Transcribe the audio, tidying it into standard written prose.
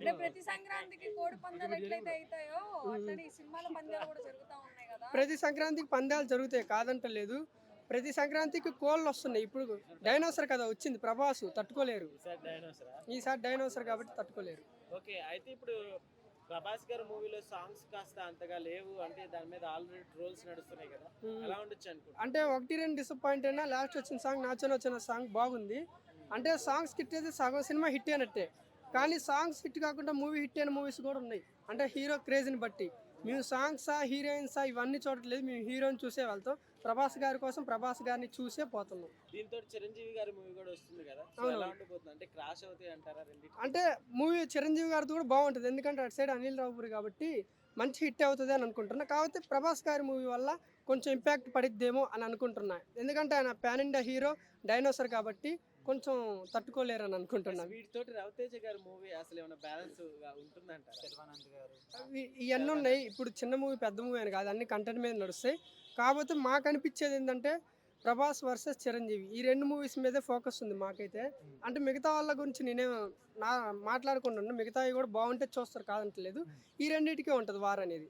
అంటే ప్రతి సంక్రాంతికి కోడి పందాలు ఎట్లయితే అవుతాయో అట్లనే ఈ సినిమాల పందాలు కూడా జరుగుతూ ఉన్నాయి కదా. ప్రతి సంక్రాంతికి పందాలు జరుగుతాయి కాదంటలేదు. ప్రతి సంక్రాంతికి కోళ్ళు వస్తున్నాయి. ఇప్పుడు డైనోసర్ కదా వచ్చింది, ప్రభాస్ తట్టుకోలేరు. ఈసారి డైనోసర్ కాబట్టి తట్టుకోలేరు. ఓకే, అయితే ఇప్పుడు ప్రభాస్ గారి మూవీలో సాంగ్స్ కాస్త అంతగా లేవు అంటే దాని మీద ఆల్రెడీ ట్రోల్స్ నడుస్తున్నాయి కదా, ఎలా ఉండొచ్చు అనుకుంటా? అంటే ఒకటి రెండు డిసప్పాయింట్ అయినా లాస్ట్ వచ్చిన సాంగ్ నాచన వచ్చిన సాంగ్ బాగుంది. అంటే సాంగ్స్ హిట్ అయితే సగం సినిమా హిట్ అయినట్టే. కానీ సాంగ్స్ హిట్ కాకుండా మూవీ హిట్ అయిన మూవీస్ కూడా ఉన్నాయి. అంటే హీరో క్రేజ్ని బట్టి మేము సాంగ్సా హీరోయిన్సా ఇవన్నీ చూడట్లేదు, మేము హీరోని చూసే వెళ్తాం. ప్రభాస్ గారి కోసం ప్రభాస్ గారిని చూసే పోతున్నాం. దీంతో చిరంజీవి గారి మూవీ కూడా వస్తుంది కదా, సో ఎలా ఉండబోతుంది? అంటే క్రాష్ అవుతాయి అంటారా రెండింటి? అంటే మూవీ చిరంజీవి గారిది కూడా బాగుంటుంది, ఎందుకంటే అటు సైడ్ అనిల్ రావుపూరి కాబట్టి మంచి హిట్ అవుతుంది అని అనుకుంటున్నా. కాకపోతే ప్రభాస్ గారి మూవీ వల్ల కొంచెం ఇంపాక్ట్ పడిద్దేమో అని అనుకుంటున్నా. ఎందుకంటే ఆయన పాన్ ఇండియా హీరో, డైనోసర్ కాబట్టి కొంచెం తట్టుకోలేరు అని అనుకుంటున్నాను. వీటితోటి రవితేజ గారి మూవీ అసలు ఏమైనా బ్యాలెన్స్ ఉంటుందంటారా? శర్వానంద్ గారు ఇవన్నీ ఉన్నాయి. ఇప్పుడు చిన్న మూవీ పెద్ద మూవీ అని కాదు, అన్ని కంటెంట్ మీద నడుస్తాయి. కాకపోతే మాకు అనిపించేది ఏంటంటే ప్రభాస్ వర్సెస్ చిరంజీవి ఈ రెండు మూవీస్ మీదే ఫోకస్ ఉంది మాకైతే. అంటే మిగతా వాళ్ళ గురించి నేనేం మాట్లాడుకుంటున్నాను, మిగతావి కూడా బాగుంటే చూస్తారు కాదంటలేదు. ఈ రెండింటికే ఉంటుంది వార్ అనేది.